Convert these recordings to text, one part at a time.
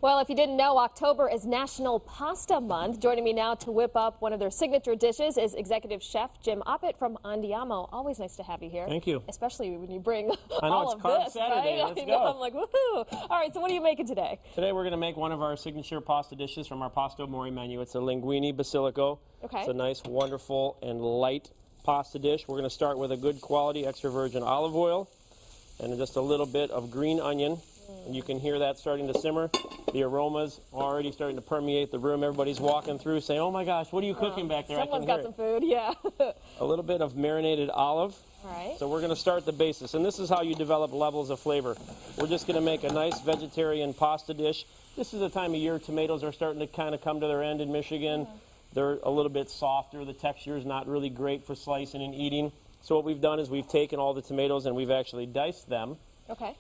Well, if you didn't know, October is National Pasta Month. Joining me now to whip up one of their signature dishes is Executive Chef Jim Oppett from Andiamo. Always nice to have you here. Thank you. Especially when you bring I know, all it's of Carb this, Saturday. right? Let's I know, go. I'm like, woohoo! All right, so what are you making today? Today we're going to make one of our signature pasta dishes from our Pasta Amore menu. It's a linguine basilico. Okay. It's a nice, wonderful, and light pasta dish. We're going to start with a good quality extra virgin olive oil and just a little bit of green onion. And you can hear that starting to simmer. The aroma's already starting to permeate the room. Everybody's walking through saying, oh my gosh, what are you cooking back there? Someone's got some food, yeah. A little bit of marinated olive. All right. So we're going to start the basis, and this is how you develop levels of flavor. We're just going to make a nice vegetarian pasta dish. This is the time of year tomatoes are starting to kind of come to their end in Michigan. They're a little bit softer. The texture is not really great for slicing and eating. So what we've done is we've taken all the tomatoes and we've actually diced them. Okay.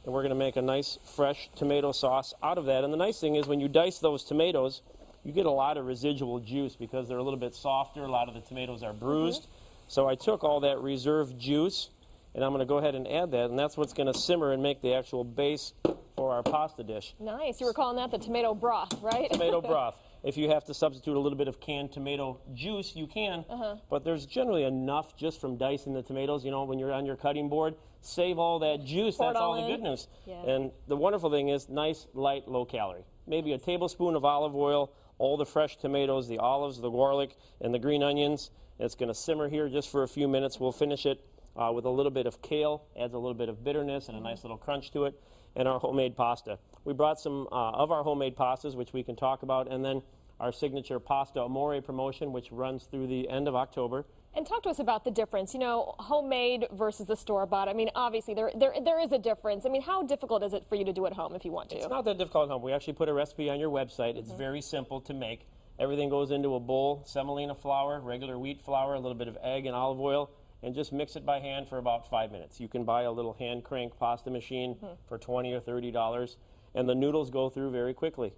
And we're going to make a nice fresh tomato sauce out of that. And the nice thing is when you dice those tomatoes, you get a lot of residual juice because they're a little bit softer. A lot of the tomatoes are bruised. So I took all that reserved juice, and I'm going to go ahead and add that, and that's what's going to simmer and make the actual base for our pasta dish. Nice. You were calling that the tomato broth, right? Tomato broth. If you have to substitute a little bit of canned tomato juice, you can, but there's generally enough just from dicing the tomatoes. You know, when you're on your cutting board, save all that juice. That's all the good news. Yeah. And the wonderful thing is nice, light, low calorie. Maybe a tablespoon of olive oil, all the fresh tomatoes, the olives, the garlic, and the green onions. It's going to simmer here just for a few minutes. We'll finish it with a little bit of kale, adds a little bit of bitterness and a nice little crunch to it, and our homemade pasta. We brought some of our homemade pastas, which we can talk about, and then our signature Pasta Amore promotion, which runs through the end of October. And talk to us about the difference, you know, homemade versus the store-bought. I mean, obviously, there is a difference. I mean, how difficult is it for you to do at home if you want to? It's not that difficult at home. We actually put a recipe on your website. It's very simple to make. Everything goes into a bowl, semolina flour, regular wheat flour, a little bit of egg and olive oil, and just mix it by hand for about 5 minutes. You can buy a little hand crank pasta machine for $20 or $30, and the noodles go through very quickly.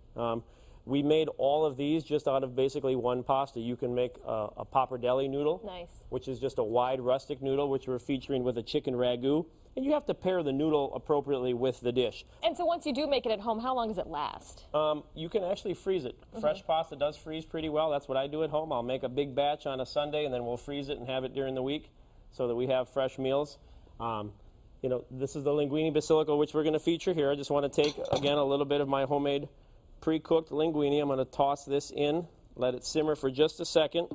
We made all of these just out of basically one pasta. You can make a pappardelle noodle, which is just a wide rustic noodle, which we're featuring with a chicken ragu. And you have to pair the noodle appropriately with the dish. And so once you do make it at home, how long does it last? You can actually freeze it. Fresh pasta does freeze pretty well. That's what I do at home. I'll make a big batch on a Sunday, and then we'll freeze it and have it during the week so that we have fresh meals. You know, this is the linguine basilico, which we're going to feature here. I just want to take, again, a little bit of my homemade pre-cooked linguine. I'm going to toss this in, let it simmer for just a second.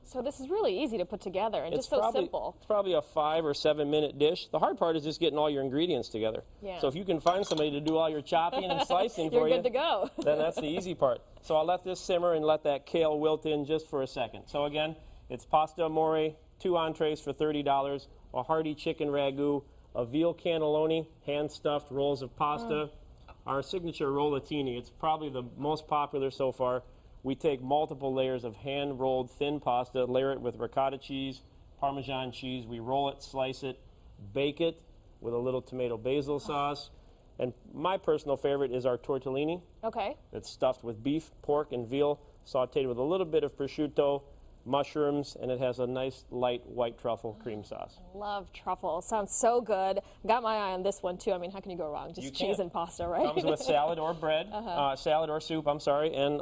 So this is really easy to put together and just so simple. It's probably a 5 or 7 minute dish. The hard part is just getting all your ingredients together. Yeah. So if you can find somebody to do all your chopping and slicing for you, you're good to go. Then that's the easy part. So I'll let this simmer and let that kale wilt in just for a second. So again, it's Pasta Amore, 2 entrees for $30, a hearty chicken ragu, a veal cannelloni, hand-stuffed rolls of pasta, our signature rollatini. It's probably the most popular so far. We take multiple layers of hand-rolled thin pasta, layer it with ricotta cheese, Parmesan cheese. We roll it, slice it, bake it with a little tomato basil sauce. And my personal favorite is our tortellini. Okay. It's stuffed with beef, pork, and veal, sauteed with a little bit of prosciutto, mushrooms, and it has a nice light white truffle cream sauce. Love truffle. Sounds so good. Got my eye on this one too. I mean, how can you go wrong? Just cheese and pasta, right? Comes with salad or bread, salad or soup, I'm sorry, and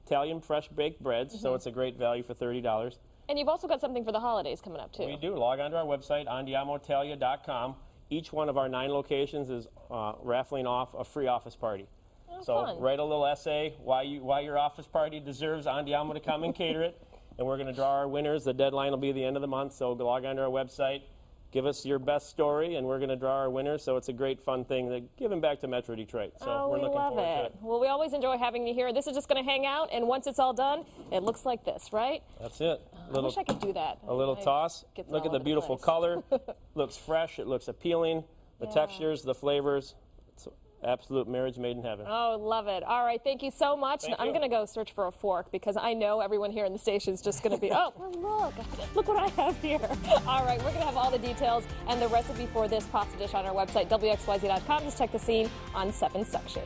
Italian fresh baked breads, so it's a great value for $30. And you've also got something for the holidays coming up too. We do. Log on to our website, andiamoitalia.com. Each one of our 9 locations is raffling off a free office party. So fun. Write a little essay why your office party deserves Andiamo to come and cater it. And we're going to draw our winners. The deadline will be the end of the month, so log on to our website, give us your best story, and we're going to draw our winners. So it's a great, fun thing, giving back to Metro Detroit. So we're looking forward to it. Well, we always enjoy having you here. This is just going to hang out, and once it's all done, it looks like this, right? That's it. I wish I could do that. A little toss. Look at the beautiful color. Looks fresh. It looks appealing. The textures, the flavors. It's absolute marriage made in heaven. Oh, love it. All right, thank you so much. I'm going to go search for a fork because I know everyone here in the station is just going to be, oh, look what I have here. All right, we're going to have all the details and the recipe for this pasta dish on our website, WXYZ.com. Just check the scene on 7th section.